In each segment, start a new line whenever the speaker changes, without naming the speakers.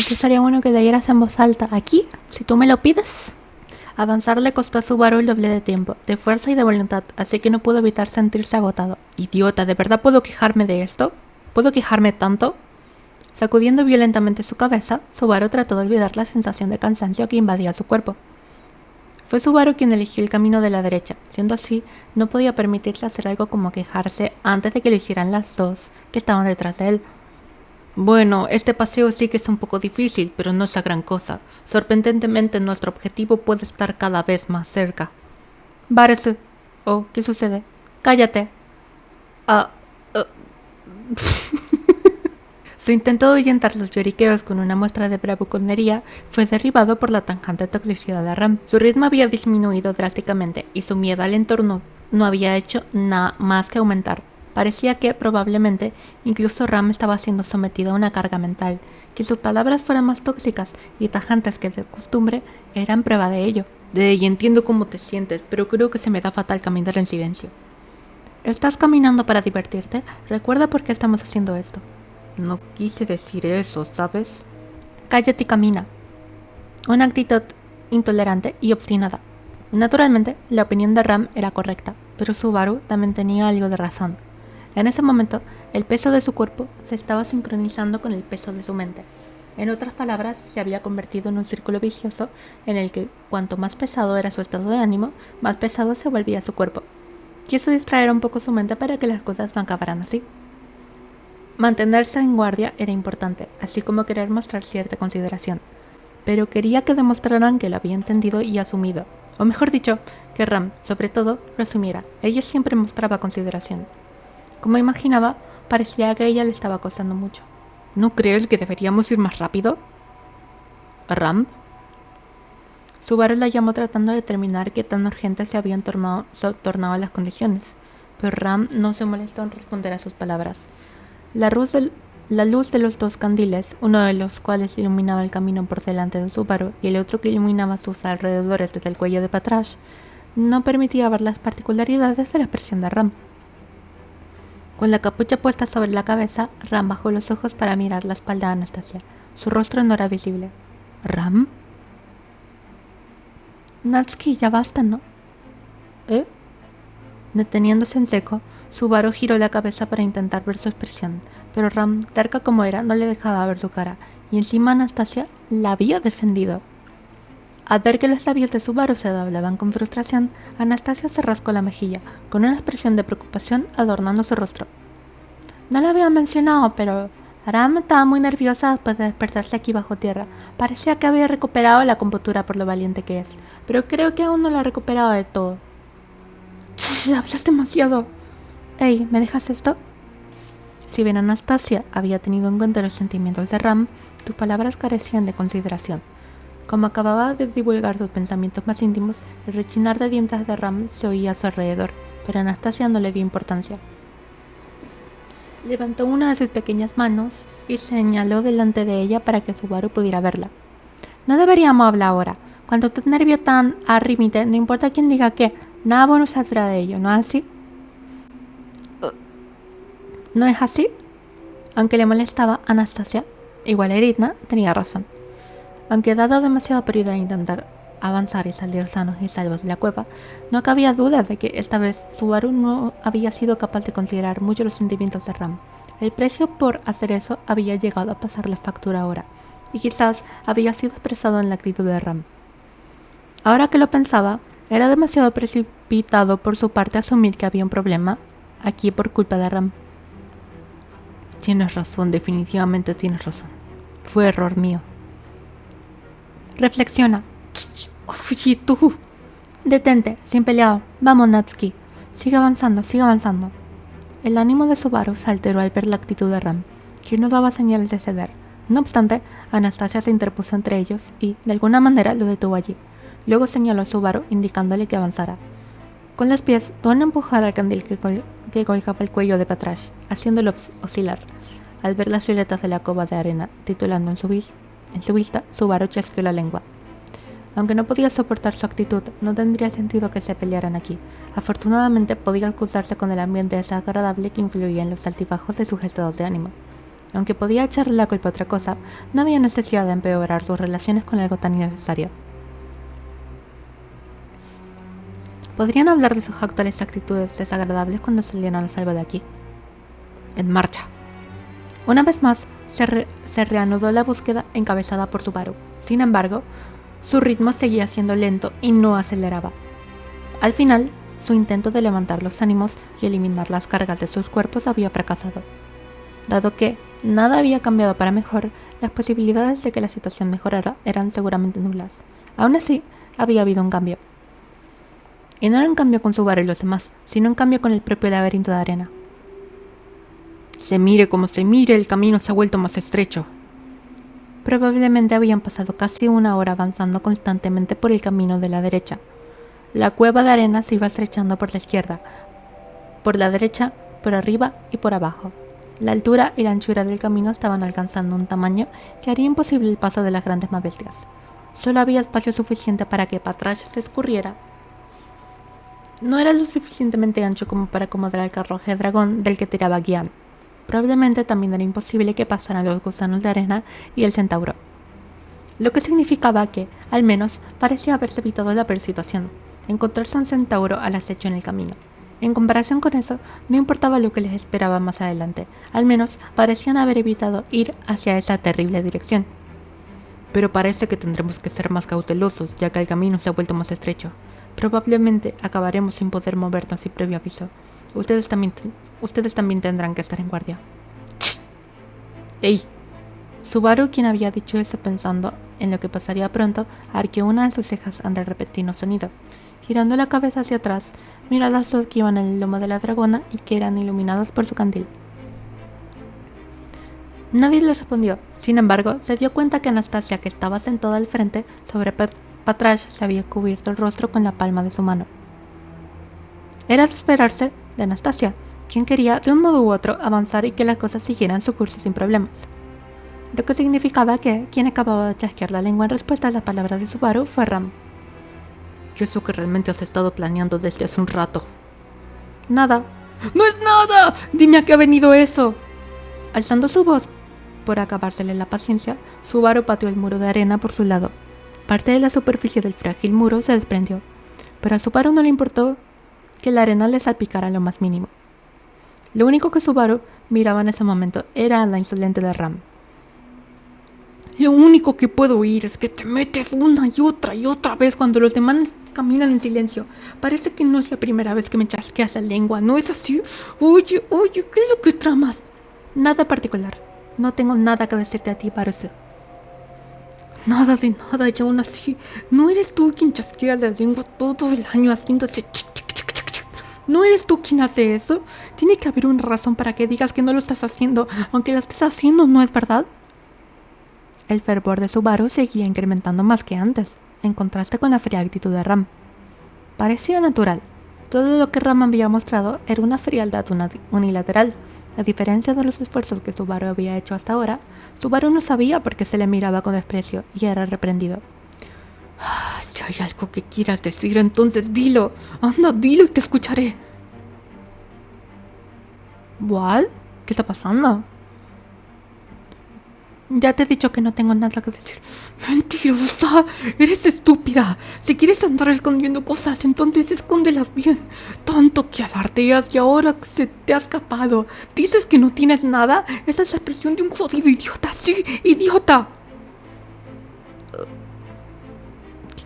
Eso estaría bueno que leyeras en voz alta. Aquí, si tú me lo pides. Avanzar le costó a Subaru el doble de tiempo, de fuerza y de voluntad, así que no pudo evitar sentirse agotado. Idiota, ¿de verdad puedo quejarme de esto? ¿Puedo quejarme tanto? Sacudiendo violentamente su cabeza, Subaru trató de olvidar la sensación de cansancio que invadía su cuerpo. Fue Subaru quien eligió el camino de la derecha, siendo así, no podía permitirse hacer algo como quejarse antes de que lo hicieran las dos que estaban detrás de él. Bueno, este paseo sí que es un poco difícil, pero no es la gran cosa. Sorprendentemente nuestro objetivo puede estar cada vez más cerca. Varese. Oh, ¿qué sucede? Cállate. Ah, ah. Su intento de ahuyentar los lloriqueos con una muestra de bravuconería fue derribado por la tangente toxicidad de Ram. Su ritmo había disminuido drásticamente y su miedo al entorno no había hecho nada más que aumentar. Parecía que, probablemente, incluso Ram estaba siendo sometido a una carga mental, que sus palabras fueran más tóxicas y tajantes que de costumbre eran prueba de ello. Y entiendo cómo te sientes, pero creo que se me da fatal caminar en silencio. ¿Estás caminando para divertirte? Recuerda por qué estamos haciendo esto. No quise decir eso, ¿sabes? Cállate y camina. Una actitud intolerante y obstinada. Naturalmente, la opinión de Ram era correcta, pero Subaru también tenía algo de razón. En ese momento, el peso de su cuerpo se estaba sincronizando con el peso de su mente. En otras palabras, se había convertido en un círculo vicioso en el que, cuanto más pesado era su estado de ánimo, más pesado se volvía su cuerpo. Quiso distraer un poco su mente para que las cosas no acabaran así. Mantenerse en guardia era importante, así como querer mostrar cierta consideración. Pero quería que demostraran que lo había entendido y asumido. O mejor dicho, que Ram, sobre todo, lo asumiera. Ella siempre mostraba consideración. Como imaginaba, parecía que a ella le estaba costando mucho. ¿No crees que deberíamos ir más rápido? ¿Ram? Subaru la llamó tratando de determinar qué tan urgentes se habían tornado las condiciones, pero Ram no se molestó en responder a sus palabras. La luz de los dos candiles, uno de los cuales iluminaba el camino por delante de Subaru y el otro que iluminaba sus alrededores desde el cuello de Patrash, no permitía ver las particularidades de la expresión de Ram. Con la capucha puesta sobre la cabeza, Ram bajó los ojos para mirar la espalda de Anastasia. Su rostro no era visible. ¿Ram? Natsuki, ya basta, ¿no? ¿Eh? Deteniéndose en seco, Subaru giró la cabeza para intentar ver su expresión, pero Ram, terca como era, no le dejaba ver su cara, y encima Anastasia la había defendido. Al ver que los labios de Subaru se doblaban con frustración, Anastasia se rascó la mejilla, con una expresión de preocupación adornando su rostro. No lo había mencionado, pero Ram estaba muy nerviosa después de despertarse aquí bajo tierra. Parecía que había recuperado la compostura por lo valiente que es, pero creo que aún no la ha recuperado de todo. Hablas demasiado. Hey, ¿me dejas esto? Si bien Anastasia había tenido en cuenta los sentimientos de Ram, tus palabras carecían de consideración. Como acababa de divulgar sus pensamientos más íntimos, el rechinar de dientes de Ram se oía a su alrededor, pero Anastasia no le dio importancia. Levantó una de sus pequeñas manos y señaló delante de ella para que Subaru pudiera verla. No deberíamos hablar ahora. Cuando tu nervio tan arrímite, no importa quién diga qué, nada bueno saldrá de ello, ¿no es así? ¿No es así? Aunque le molestaba, Anastasia, igual Eritna, tenía razón. Aunque dado demasiada prioridad a intentar avanzar y salir sanos y salvos de la cueva, no cabía duda de que esta vez Subaru no había sido capaz de considerar mucho los sentimientos de Ram. El precio por hacer eso había llegado a pasar la factura ahora, y quizás había sido expresado en la actitud de Ram. Ahora que lo pensaba, era demasiado precipitado por su parte asumir que había un problema aquí por culpa de Ram. Tienes razón, definitivamente tienes razón. Fue error mío. Reflexiona. Oye, tú. Detente, sin peleado. Vamos, Natsuki. Sigue avanzando, sigue avanzando. El ánimo de Subaru se alteró al ver la actitud de Ram, que no daba señales de ceder. No obstante, Anastasia se interpuso entre ellos y, de alguna manera, lo detuvo allí. Luego señaló a Subaru, indicándole que avanzara. Con los pies, tuvo que empujar al candil que colgaba el cuello de Patrash, haciéndolo oscilar. Al ver las violetas de la cova de arena titulando en su vista, Subaru chasqueó la lengua. Aunque no podía soportar su actitud, no tendría sentido que se pelearan aquí. Afortunadamente podía excusarse con el ambiente desagradable que influía en los altibajos de su estado de ánimo. Aunque podía echarle la culpa a otra cosa, no había necesidad de empeorar sus relaciones con algo tan innecesario. Podrían hablar de sus actuales actitudes desagradables cuando salieran a salvo de aquí. En marcha. Una vez más, se reanudó la búsqueda encabezada por Subaru. Sin embargo, su ritmo seguía siendo lento y no aceleraba. Al final, su intento de levantar los ánimos y eliminar las cargas de sus cuerpos había fracasado. Dado que nada había cambiado para mejor, las posibilidades de que la situación mejorara eran seguramente nulas. Aún así, había habido un cambio. Y no era un cambio con Subaru y los demás, sino un cambio con el propio laberinto de arena. Se mire como se mire, el camino se ha vuelto más estrecho. Probablemente habían pasado casi una hora avanzando constantemente por el camino de la derecha. La cueva de arena se iba estrechando por la izquierda, por la derecha, por arriba y por abajo. La altura y la anchura del camino estaban alcanzando un tamaño que haría imposible el paso de las grandes más bestias. Solo había espacio suficiente para que Patrash se escurriera. No era lo suficientemente ancho como para acomodar al carruaje dragón del que tiraba Gian. Probablemente también era imposible que pasaran los gusanos de arena y el centauro. Lo que significaba que, al menos, parecía haberse evitado la peor situación: encontrarse un centauro al acecho en el camino. En comparación con eso, no importaba lo que les esperaba más adelante, al menos parecían haber evitado ir hacia esa terrible dirección. Pero parece que tendremos que ser más cautelosos, ya que el camino se ha vuelto más estrecho. Probablemente acabaremos sin poder movernos sin previo aviso. Ustedes también tendrán que estar en guardia. ¡Ey! Subaru, quien había dicho eso pensando en lo que pasaría pronto, arqueó una de sus cejas ante el repentino sonido. Girando la cabeza hacia atrás, miró a las dos que iban en el lomo de la dragona y que eran iluminadas por su candil. Nadie le respondió. Sin embargo, se dio cuenta que Anastasia, que estaba sentada al frente, sobre Patrash, se había cubierto el rostro con la palma de su mano. Era de esperarse de Anastasia, quien quería, de un modo u otro, avanzar y que las cosas siguieran su curso sin problemas. Lo que significaba que quien acababa de chasquear la lengua en respuesta a la palabra de Subaru fue Ram. ¿Qué es eso que realmente has estado planeando desde hace un rato? Nada. ¡No es nada! ¡Dime a qué ha venido eso! Alzando su voz por acabársele la paciencia, Subaru pateó el muro de arena por su lado. Parte de la superficie del frágil muro se desprendió, pero a Subaru no le importó que la arena le salpicara lo más mínimo. Lo único que Subaru miraba en ese momento era a la insolente de Ram. Lo único que puedo oír es que te metes una y otra vez cuando los demás caminan en silencio. Parece que no es la primera vez que me chasqueas la lengua, ¿no es así? Oye, ¿qué es lo que tramas? Nada particular. No tengo nada que decirte a ti, Varus. Nada de nada, y aún así, ¿no eres tú quien chasquea la lengua todo el año haciéndose chic, chic, chic, chic, chic? ¿No eres tú quien hace eso? Tiene que haber una razón para que digas que no lo estás haciendo, aunque lo estés haciendo, ¿no es verdad? El fervor de Subaru seguía incrementando más que antes, en contraste con la fría actitud de Ram. Parecía natural. Todo lo que Ram había mostrado era una frialdad unilateral. A diferencia de los esfuerzos que Subaru había hecho hasta ahora, Subaru no sabía por qué se le miraba con desprecio y era reprendido. Si hay algo que quieras decir, entonces dilo. Anda, dilo y te escucharé. ¿What? ¿Qué está pasando? Ya te he dicho que no tengo nada que decir. Mentirosa, eres estúpida. Si quieres andar escondiendo cosas, entonces escóndelas bien. Tanto que alardeas y ahora se te ha escapado. Dices que no tienes nada. Esa es la expresión de un jodido idiota. Sí, idiota.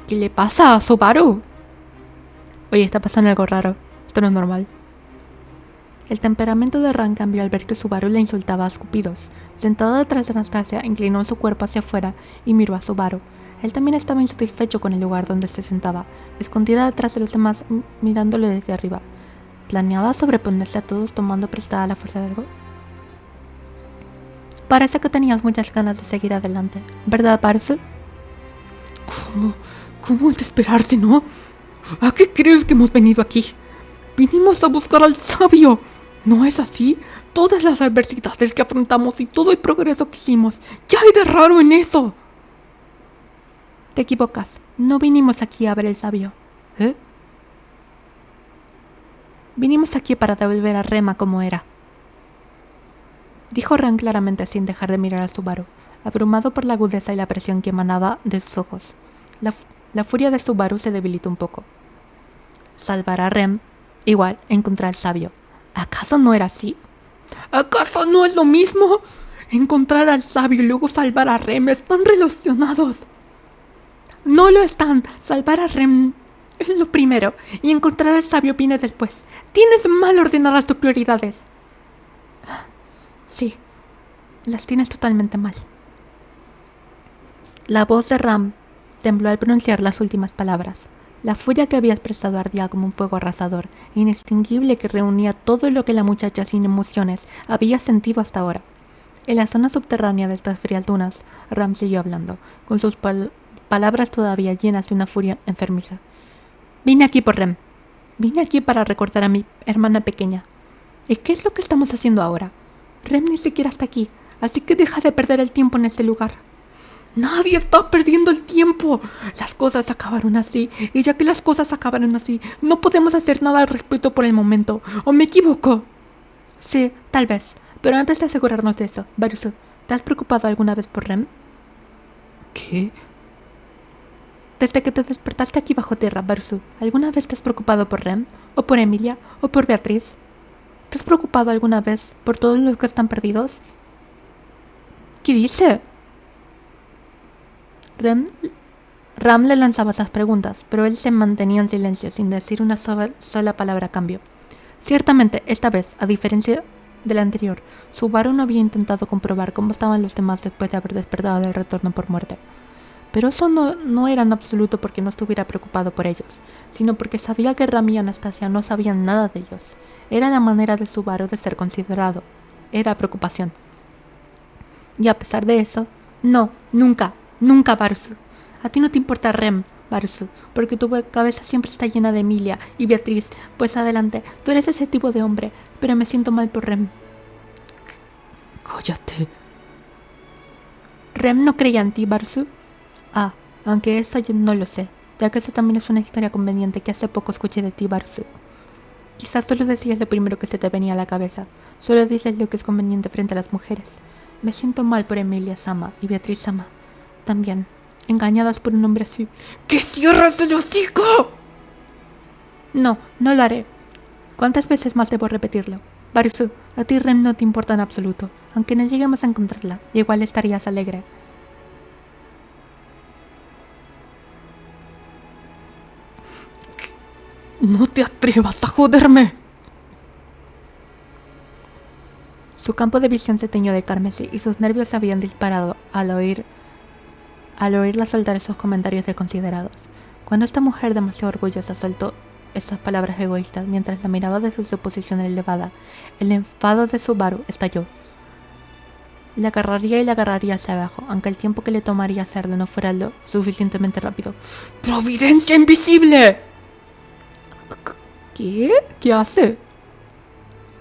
¿Qué le pasa a Subaru? Oye, está pasando algo raro. Esto no es normal. El temperamento de Ran cambió al ver que Subaru le insultaba a escupidos. Sentada detrás de Anastasia, inclinó su cuerpo hacia afuera y miró a Subaru. Él también estaba insatisfecho con el lugar donde se sentaba, escondida detrás de los demás, mirándole desde arriba. ¿Planeaba sobreponerse a todos tomando prestada la fuerza de algo? Parece que tenías muchas ganas de seguir adelante, ¿verdad, Varus? ¿Cómo es de esperarse, no? ¿A qué crees que hemos venido aquí? Vinimos a buscar al sabio. ¿No es así? Todas las adversidades que afrontamos y todo el progreso que hicimos, ¿qué hay de raro en eso? Te equivocas. No vinimos aquí a ver el sabio. ¿Eh? Vinimos aquí para devolver a Rema como era. dijo Ren claramente sin dejar de mirar a Subaru, abrumado por la agudeza y la presión que emanaba de sus ojos. La furia de Subaru se debilitó un poco. Salvar a Rem, igual, encontrar al sabio. ¿Acaso no era así? ¿Acaso no es lo mismo? Encontrar al sabio y luego salvar a Rem están relacionados. No lo están. Salvar a Rem es lo primero y encontrar al sabio viene después. Tienes mal ordenadas tus prioridades. Sí, las tienes totalmente mal. La voz de Ram tembló al pronunciar las últimas palabras. La furia que había expresado ardía como un fuego arrasador, inextinguible que reunía todo lo que la muchacha sin emociones había sentido hasta ahora. En la zona subterránea de estas frías dunas, Ram siguió hablando, con sus palabras todavía llenas de una furia enfermiza. Vine aquí por Rem. Vine aquí para recordar a mi hermana pequeña. ¿Y qué es lo que estamos haciendo ahora? Rem ni siquiera está aquí, así que deja de perder el tiempo en este lugar. Nadie está perdiendo el tiempo. Las cosas acabaron así, y ya que las cosas acabaron así, no podemos hacer nada al respecto por el momento. ¿O me equivoco? Sí, tal vez. Pero antes de asegurarnos de eso, Barusu, ¿te has preocupado alguna vez por Rem? ¿Qué? Desde que te despertaste aquí bajo tierra, Barusu, ¿alguna vez te has preocupado por Rem? ¿O por Emilia? ¿O por Beatriz? ¿Te has preocupado alguna vez por todos los que están perdidos? ¿Qué dice? Ram le lanzaba esas preguntas, pero él se mantenía en silencio sin decir una sola palabra a cambio. Ciertamente, esta vez, a diferencia de la anterior, Subaru no había intentado comprobar cómo estaban los demás después de haber despertado del retorno por muerte. Pero eso no era en absoluto porque no estuviera preocupado por ellos, sino porque sabía que Ram y Anastasia no sabían nada de ellos. Era la manera de Subaru de ser considerado. Era preocupación. Y a pesar de eso, no, nunca, Barusu. A ti no te importa Rem, Barusu, porque tu cabeza siempre está llena de Emilia y Beatriz. Pues adelante, tú eres ese tipo de hombre, pero me siento mal por Rem. Cállate. ¿Rem no creía en ti, Barusu? Ah, aunque eso yo no lo sé, ya que eso también es una historia conveniente que hace poco escuché de ti, Barusu. Quizás solo decías lo primero que se te venía a la cabeza. Solo dices lo que es conveniente frente a las mujeres. Me siento mal por Emilia-sama y Beatriz-sama. También, engañadas por un hombre así. ¡Que cierres el hocico! No lo haré. ¿Cuántas veces más debo repetirlo? Barusu, a ti Rem no te importa en absoluto. Aunque no lleguemos a encontrarla, igual estarías alegre. ¡No te atrevas a joderme! Su campo de visión se teñió de carmesí y sus nervios se habían disparado al oírla soltar esos comentarios desconsiderados. Cuando esta mujer demasiado orgullosa soltó esas palabras egoístas mientras la miraba desde su posición elevada, el enfado de Subaru estalló. La agarraría hacia abajo, aunque el tiempo que le tomaría hacerlo no fuera lo suficientemente rápido. ¡Providencia invisible! ¿Qué? ¿Qué hace?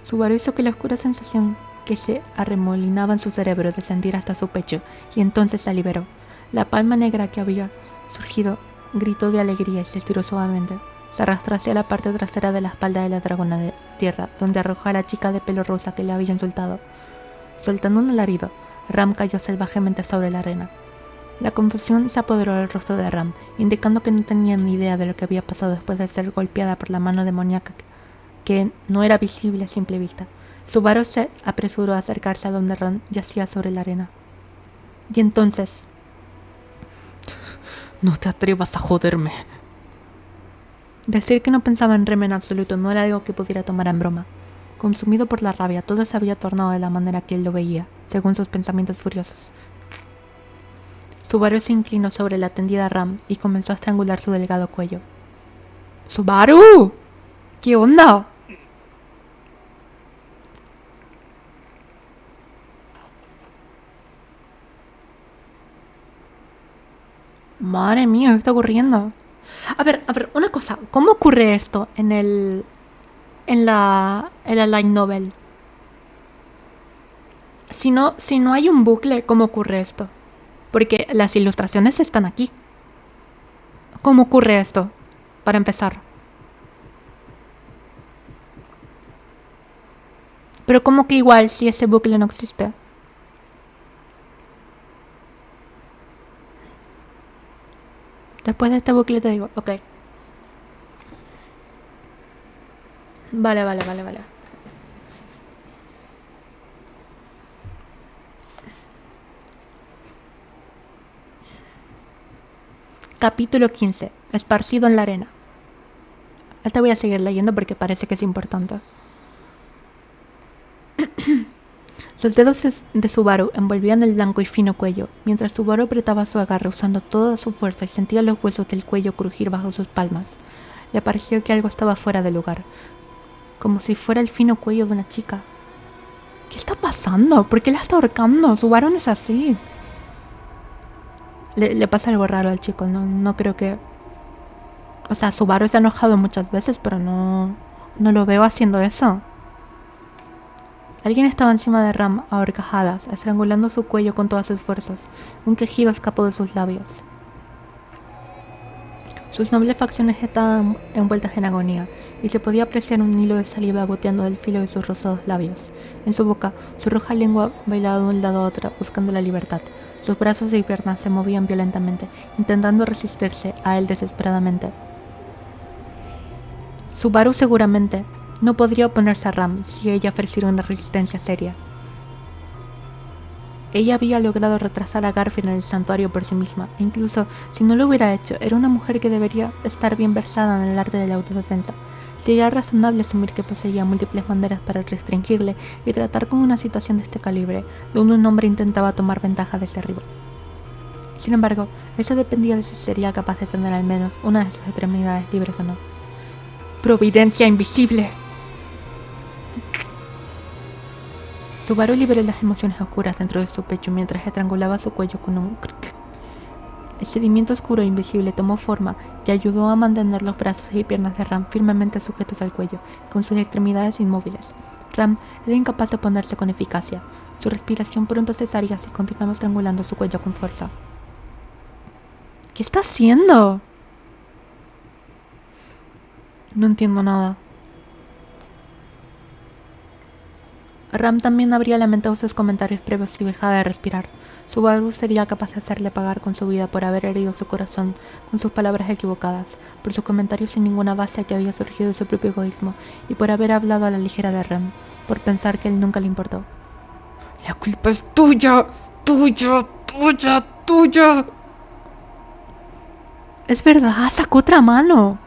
Subaru hizo que la oscura sensación que se arremolinaba en su cerebro descendiera hasta su pecho, y entonces la liberó. La palma negra que había surgido gritó de alegría y se estiró suavemente. Se arrastró hacia la parte trasera de la espalda de la dragona de tierra, donde arrojó a la chica de pelo rosa que le había insultado. Soltando un alarido, Ram cayó salvajemente sobre la arena. La confusión se apoderó del rostro de Ram, indicando que no tenía ni idea de lo que había pasado después de ser golpeada por la mano demoníaca que no era visible a simple vista. Subaru se apresuró a acercarse a donde Ram yacía sobre la arena. Y entonces... No te atrevas a joderme. Decir que no pensaba en Rem en absoluto no era algo que pudiera tomar en broma. Consumido por la rabia, todo se había tornado de la manera que él lo veía, según sus pensamientos furiosos. Subaru se inclinó sobre la tendida Ram y comenzó a estrangular su delgado cuello. ¡Subaru! ¿Qué onda? Madre mía, ¿qué está ocurriendo? A ver, una cosa. ¿Cómo ocurre esto en la light novel? Si no hay un bucle, ¿cómo ocurre esto? Porque las ilustraciones están aquí. ¿Cómo ocurre esto? Para empezar. Pero como que igual si ese bucle no existe. Después de este bucle te digo, ok. Vale. Capítulo 15. Esparcido en la arena. Esta voy a seguir leyendo porque parece que es importante. Los dedos de Subaru envolvían el blanco y fino cuello, mientras Subaru apretaba su agarre usando toda su fuerza y sentía los huesos del cuello crujir bajo sus palmas. Le pareció que algo estaba fuera de lugar, como si fuera el fino cuello de una chica. ¿Qué está pasando? ¿Por qué la está ahorcando? Subaru no es así. Le pasa algo raro al chico, no creo que... O sea, Subaru se ha enojado muchas veces, pero no lo veo haciendo eso. Alguien estaba encima de Ram a horcajadas, estrangulando su cuello con todas sus fuerzas. Un quejido escapó de sus labios. Sus nobles facciones estaban envueltas en agonía, y se podía apreciar un hilo de saliva goteando del filo de sus rosados labios. En su boca, su roja lengua bailaba de un lado a otro, buscando la libertad. Sus brazos y piernas se movían violentamente, intentando resistirse a él desesperadamente. Subaru seguramente no podría oponerse a Ram si ella ofreciera una resistencia seria. Ella había logrado retrasar a Garfield en el santuario por sí misma, e incluso si no lo hubiera hecho, era una mujer que debería estar bien versada en el arte de la autodefensa. Sería razonable asumir que poseía múltiples maneras para restringirle y tratar con una situación de este calibre, donde un hombre intentaba tomar ventaja desde arriba. Sin embargo, eso dependía de si sería capaz de tener al menos una de sus extremidades libres o no. ¡Providencia invisible! Subaru liberó las emociones oscuras dentro de su pecho mientras estrangulaba su cuello con un cric. El sedimento oscuro e invisible tomó forma y ayudó a mantener los brazos y piernas de Ram firmemente sujetos al cuello, con sus extremidades inmóviles. Ram era incapaz de oponerse con eficacia. Su respiración pronto cesaría si continuaba estrangulando su cuello con fuerza. ¿Qué está haciendo? No entiendo nada. Ram también habría lamentado sus comentarios previos si dejaba de respirar. Subaru sería capaz de hacerle pagar con su vida por haber herido su corazón con sus palabras equivocadas, por sus comentarios sin ninguna base que había surgido de su propio egoísmo y por haber hablado a la ligera de Ram, por pensar que él nunca le importó. La culpa es tuya, tuya. Es verdad, sacó otra mano.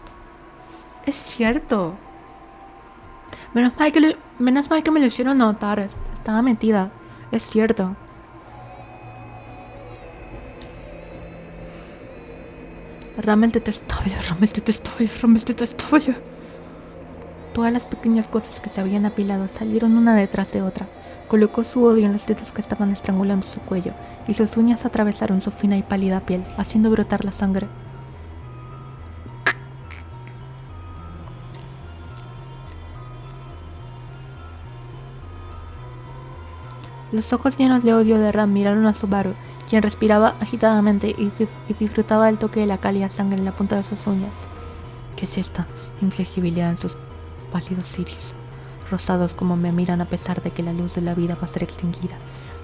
Es cierto. Menos mal que me lo hicieron notar. Estaba metida. Es cierto. Ram detestable. Todas las pequeñas cosas que se habían apilado salieron una detrás de otra. Colocó su odio en los dedos que estaban estrangulando su cuello, y sus uñas atravesaron su fina y pálida piel, haciendo brotar la sangre. Los ojos llenos de odio de Ram miraron a Subaru, quien respiraba agitadamente y disfrutaba del toque de la cálida sangre en la punta de sus uñas. ¿Qué es esta inflexibilidad en sus pálidos iris, rosados como me miran a pesar de que la luz de la vida va a ser extinguida,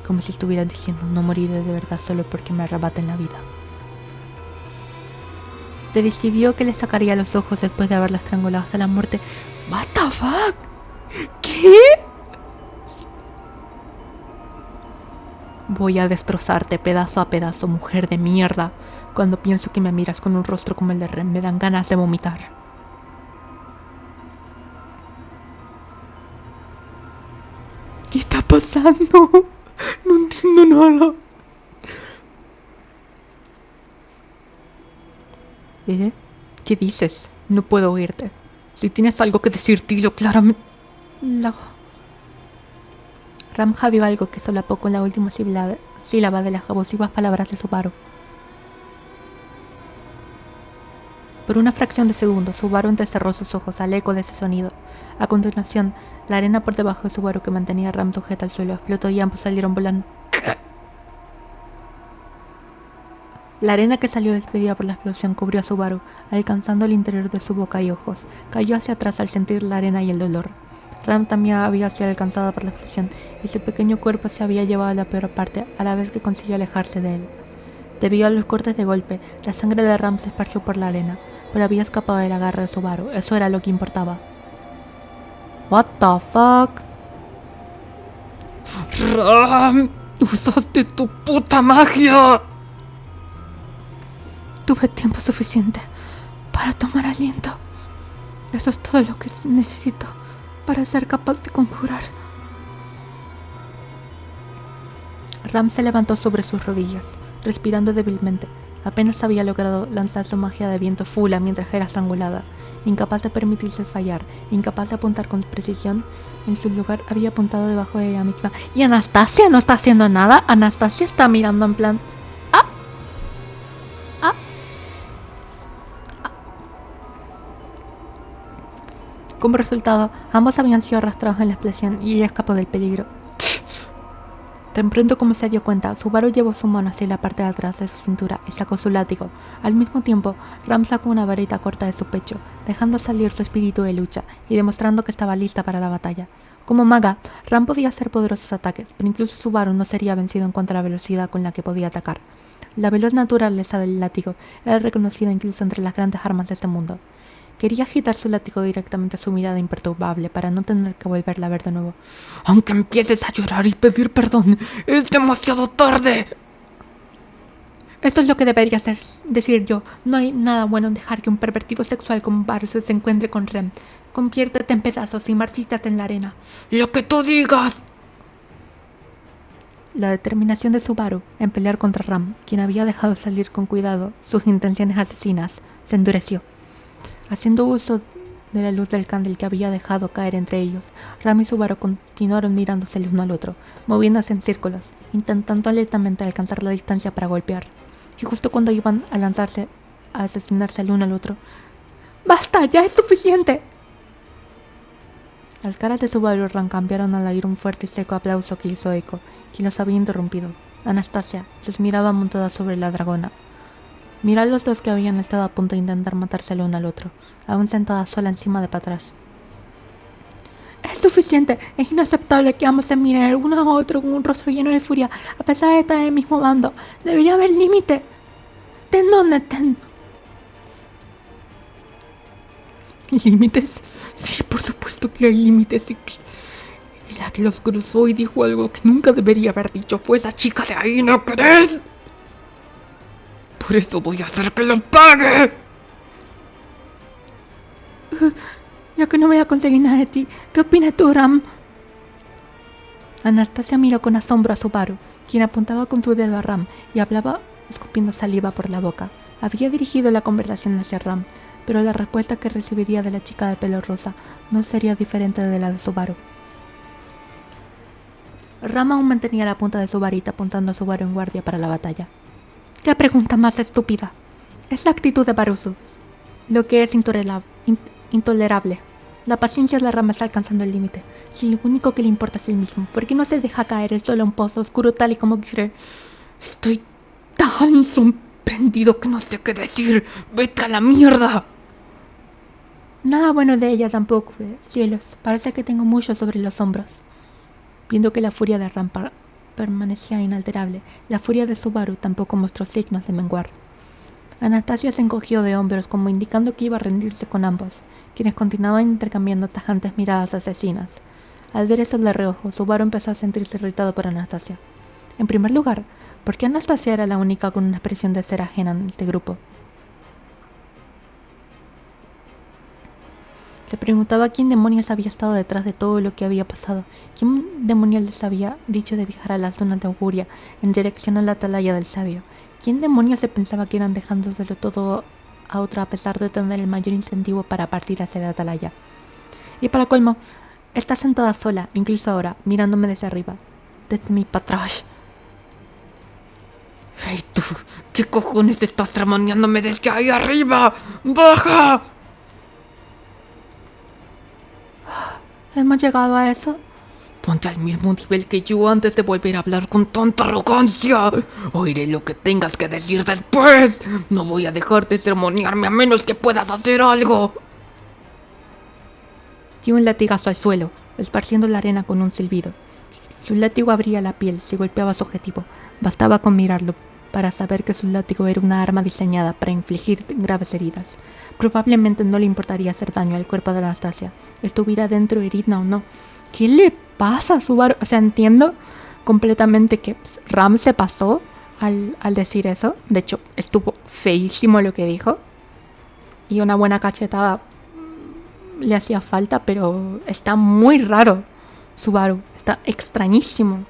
como si estuvieran diciendo no moriré de verdad solo porque me arrebaten la vida? Te decidió que le sacaría los ojos después de haberla estrangulado hasta la muerte. ¿What the fuck? ¿Qué? Voy a destrozarte pedazo a pedazo, mujer de mierda. Cuando pienso que me miras con un rostro como el de Ren, me dan ganas de vomitar. ¿Qué está pasando? No entiendo nada. ¿Qué dices? No puedo oírte. Si tienes algo que decir, dilo claramente. Ram jadeó algo que solapó con la última sílaba de las abusivas palabras de Subaru. Por una fracción de segundo, Subaru entrecerró sus ojos al eco de ese sonido. A continuación, la arena por debajo de Subaru que mantenía a Ram sujeta al suelo explotó y ambos salieron volando. La arena que salió despedida por la explosión cubrió a Subaru, alcanzando el interior de su boca y ojos. Cayó hacia atrás al sentir la arena y el dolor. Ram también había sido alcanzada por la explosión y su pequeño cuerpo se había llevado a la peor parte a la vez que consiguió alejarse de él. Debido a los cortes de golpe, la sangre de Ram se esparció por la arena, pero había escapado de la garra de Subaru. Eso era lo que importaba. What the fuck?
¡Ram! ¡Usaste tu puta magia!
Tuve tiempo suficiente para tomar aliento. Eso es todo lo que necesito para ser capaz de conjurar. Ram se levantó sobre sus rodillas, respirando débilmente. Apenas había logrado lanzar su magia de viento fula mientras era estrangulada. Incapaz de permitirse fallar, incapaz de apuntar con precisión, en su lugar había apuntado debajo de ella misma. ¿Y Anastasia no está haciendo nada? Anastasia está mirando en plan... Como resultado, ambos habían sido arrastrados en la explosión y ella escapó del peligro. Tan pronto como se dio cuenta, Subaru llevó su mano hacia la parte de atrás de su cintura y sacó su látigo. Al mismo tiempo, Ram sacó una varita corta de su pecho, dejando salir su espíritu de lucha y demostrando que estaba lista para la batalla. Como maga, Ram podía hacer poderosos ataques, pero incluso Subaru no sería vencido en cuanto a la velocidad con la que podía atacar. La veloz naturaleza del látigo era reconocida incluso entre las grandes armas de este mundo. Quería agitar su látigo directamente a su mirada imperturbable para no tener que volverla a ver de nuevo.
Aunque empieces a llorar y pedir perdón, es demasiado tarde.
Esto es lo que debería decir yo. No hay nada bueno en dejar que un pervertido sexual como Varus se encuentre con Rem. Conviértete en pedazos y marchítate en la arena.
¡Lo que tú digas!
La determinación de Subaru en pelear contra Ram, quien había dejado salir con cuidado sus intenciones asesinas, se endureció. Haciendo uso de la luz del candil que había dejado caer entre ellos, Ram y Subaru continuaron mirándose el uno al otro, moviéndose en círculos, intentando lentamente alcanzar la distancia para golpear. Y justo cuando iban a lanzarse a asesinarse el uno al otro... ¡Basta! ¡Ya es suficiente! Las caras de Subaru y Ram cambiaron al oír un fuerte y seco aplauso que hizo eco, quien los había interrumpido. Anastasia los miraba montada sobre la dragona. Miró a los dos que habían estado a punto de intentar matarse el uno al otro, aún sentada sola encima de Patras. ¡Es suficiente! Es inaceptable que ambos se miren el uno a otro con un rostro lleno de furia, a pesar de estar en el mismo bando. ¡Debería haber límite! ¿Ten dónde ten?
¿Límites? Sí, por supuesto que hay límites. Y la que los cruzó y dijo algo que nunca debería haber dicho fue esa chica de ahí, ¿no crees? Por eso voy a hacer que lo pague.
Ya que no voy a conseguir nada de ti, ¿qué opinas tú, Ram? Anastasia miró con asombro a Subaru, quien apuntaba con su dedo a Ram y hablaba escupiendo saliva por la boca. Había dirigido la conversación hacia Ram, pero la respuesta que recibiría de la chica de pelo rosa no sería diferente de la de Subaru. Ram aún mantenía la punta de su varita apuntando a Subaru en guardia para la batalla. ¡Qué pregunta más estúpida! Es la actitud de Baruzu, lo que es intolerable. La paciencia de Ram está alcanzando el límite. Si lo único que le importa es el mismo, ¿por qué no se deja caer el solo a un pozo oscuro tal y como quiere?
Estoy tan sorprendido que no sé qué decir. ¡Vete a la mierda!
Nada bueno de ella tampoco, cielos. Parece que tengo mucho sobre los hombros. Viendo que la furia de Ram permanecía inalterable, la furia de Subaru tampoco mostró signos de menguar. Anastasia se encogió de hombros como indicando que iba a rendirse con ambos, quienes continuaban intercambiando tajantes miradas asesinas. Al ver eso de reojo, Subaru empezó a sentirse irritado por Anastasia. En primer lugar, ¿por qué Anastasia era la única con una expresión de ser ajena en este grupo? Se preguntaba quién demonios había estado detrás de todo lo que había pasado. ¿Quién demonios les había dicho de viajar a las dunas de Auguria en dirección a la atalaya del sabio? ¿Quién demonios se pensaba que eran dejándoselo todo a otra a pesar de tener el mayor incentivo para partir hacia la atalaya? Y para colmo, está sentada sola, incluso ahora, mirándome desde arriba, desde mi patrash.
¡Hey tú! ¿Qué cojones estás sermoneándome desde ahí arriba? ¡Baja!
¿Hemos llegado a eso?
Ponte al mismo nivel que yo antes de volver a hablar con tanta arrogancia. Oiré lo que tengas que decir después. No voy a dejarte sermonearme a menos que puedas hacer algo.
Dio un latigazo al suelo. esparciendo la arena con un silbido. Su látigo abría la piel si golpeaba su objetivo. Bastaba con mirarlo para saber que su látigo era una arma diseñada para infligir graves heridas. Probablemente no le importaría hacer daño al cuerpo de Anastasia, estuviera dentro herida o no. ¿Qué le pasa a Subaru? O sea, entiendo completamente que Ram se pasó al decir eso. De hecho, estuvo feísimo lo que dijo. Y una buena cachetada le hacía falta, pero está muy raro Subaru. Está extrañísimo.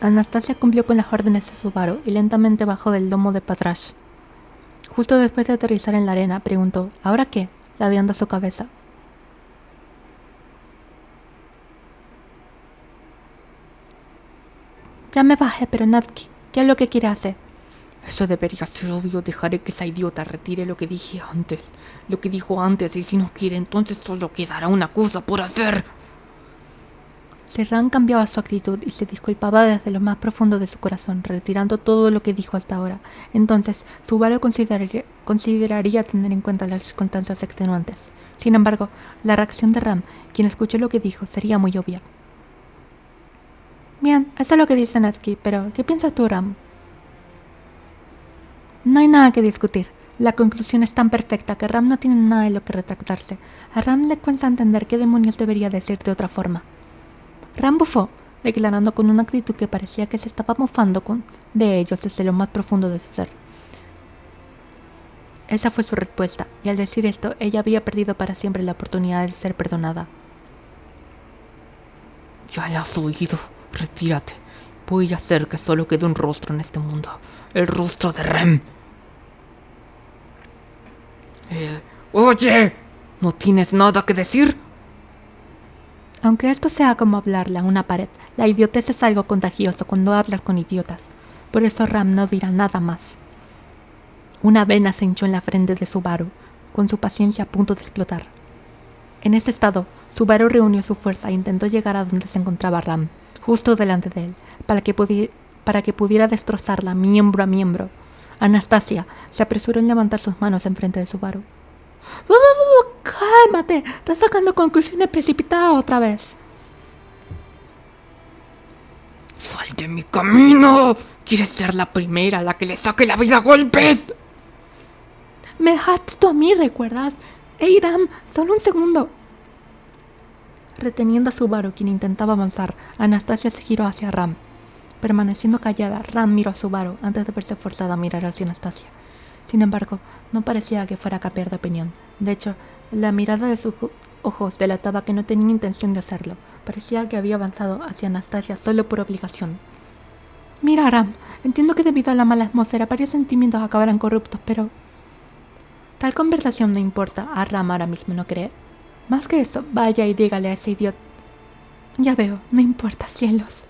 Anastasia cumplió con las órdenes de Subaru y lentamente bajó del lomo de Patrash. Justo después de aterrizar en la arena, preguntó, ¿ahora qué?, ladeando su cabeza. Ya me bajé, pero Natki, ¿qué es lo que quiere hacer?
Eso debería ser obvio. Dejaré que esa idiota retire lo que dije antes. Lo que dijo antes, y si no quiere, entonces solo quedará una cosa por hacer.
Serran cambiaba su actitud y se disculpaba desde lo más profundo de su corazón, retirando todo lo que dijo hasta ahora. Entonces, Subaru consideraría tener en cuenta las circunstancias extenuantes. Sin embargo, la reacción de Ram, quien escuchó lo que dijo, sería muy obvia. Bien, eso es lo que dice Natsuki, pero ¿qué piensas tú, Ram? No hay nada que discutir. La conclusión es tan perfecta que Ram no tiene nada de lo que retractarse. A Ram le cuesta entender qué demonios debería decir de otra forma. Ram bufó, declarando con una actitud que parecía que se estaba mofando de ellos desde lo más profundo de su ser. Esa fue su respuesta, y al decir esto, ella había perdido para siempre la oportunidad de ser perdonada.
Ya la has oído. Retírate. Voy a hacer que solo quede un rostro en este mundo. El rostro de Rem. Oye, ¿no tienes nada que decir?
Aunque esto sea como hablarle a una pared, la idiotez es algo contagioso cuando hablas con idiotas. Por eso Ram no dirá nada más. Una vena se hinchó en la frente de Subaru, con su paciencia a punto de explotar. En ese estado, Subaru reunió su fuerza e intentó llegar a donde se encontraba Ram, justo delante de él, para que pudiera destrozarla miembro a miembro. Anastasia se apresuró en levantar sus manos enfrente de Subaru. ¡Cálmate! Estás sacando conclusiones precipitadas otra vez.
¡Sal de mi camino! ¿Quieres ser la primera a la que le saque la vida a golpes?
Me dejaste tú a mí, ¿recuerdas? ¡Ey, Ram! ¡Solo un segundo! Reteniendo a Subaru, quien intentaba avanzar, Anastasia se giró hacia Ram. Permaneciendo callada, Ram miró a Subaru antes de verse forzada a mirar hacia Anastasia. Sin embargo, no parecía que fuera a cambiar de opinión. De hecho, la mirada de sus ojos delataba que no tenía intención de hacerlo. Parecía que había avanzado hacia Anastasia solo por obligación. Mira, Ram, entiendo que debido a la mala atmósfera varios sentimientos acabarán corruptos, pero... Tal conversación no importa a Ram ahora mismo, ¿no cree? Más que eso, vaya y dígale a ese idiota... Ya veo, no importa, cielos.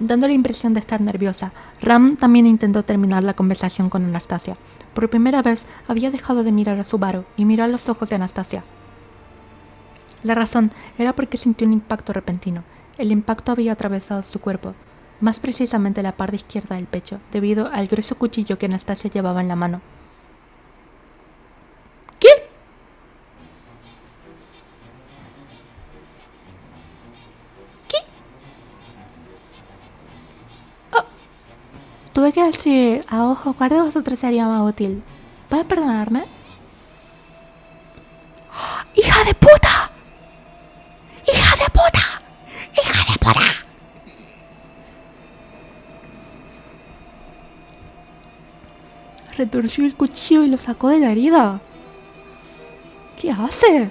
Dando la impresión de estar nerviosa, Ram también intentó terminar la conversación con Anastasia. Por primera vez había dejado de mirar a Subaru y miró a los ojos de Anastasia. La razón era porque sintió un impacto repentino. El impacto había atravesado su cuerpo, más precisamente la parte izquierda del pecho, debido al grueso cuchillo que Anastasia llevaba en la mano. ¿Qué? Tuve que decir, a ojo, ¿cuál de vosotros sería más útil? ¿Puedes perdonarme? ¡Hija de puta! ¡Hija de puta! ¡Hija de puta! Retorció el cuchillo y lo sacó de la herida. ¿Qué hace?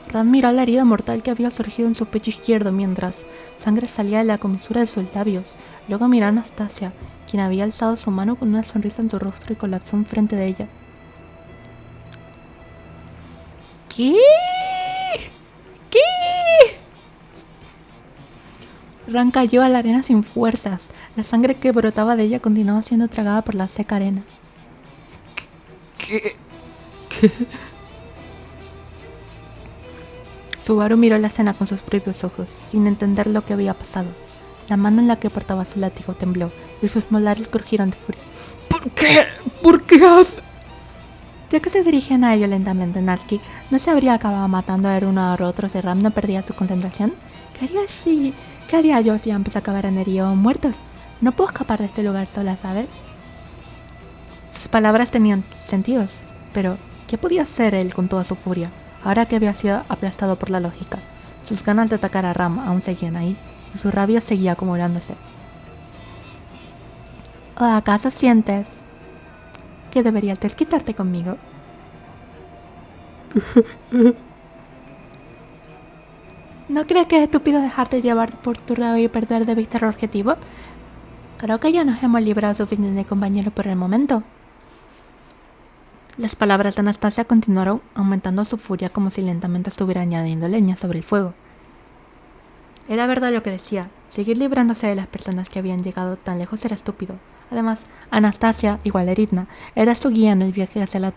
Ram miró la herida mortal que había surgido en su pecho izquierdo mientras sangre salía de la comisura de sus labios. Luego miró a Anastasia, quien había alzado su mano con una sonrisa en su rostro y colapsó enfrente de ella. ¿Qué? ¿Qué? Ram cayó a la arena sin fuerzas. La sangre que brotaba de ella continuaba siendo tragada por la seca arena.
¿Qué?
Subaru miró la escena con sus propios ojos, sin entender lo que había pasado. La mano en la que portaba su látigo tembló y sus molares crujieron de furia.
¿Por qué? ¿Por qué has...?
Ya que se dirigían a ello lentamente, Natsuki no se habría acabado matando a uno a otro si Ram no perdía su concentración. ¿Qué haría yo si ambos acabaran heridos o muertos? No puedo escapar de este lugar sola, ¿sabes? Sus palabras tenían sentidos, pero ¿qué podía hacer él con toda su furia, ahora que había sido aplastado por la lógica? Sus ganas de atacar a Ram aún seguían ahí, y su rabia seguía acumulándose. ¿O acaso sientes que deberías desquitarte conmigo? ¿No crees que es estúpido dejarte llevar por tu rabia y perder de vista el objetivo? Creo que ya nos hemos librado suficiente de compañeros por el momento. Las palabras de Anastasia continuaron aumentando su furia como si lentamente estuviera añadiendo leña sobre el fuego. Era verdad lo que decía. Seguir librándose de las personas que habían llegado tan lejos era estúpido. Además, Anastasia, igual a Eritna, era su guía en el viaje hacia la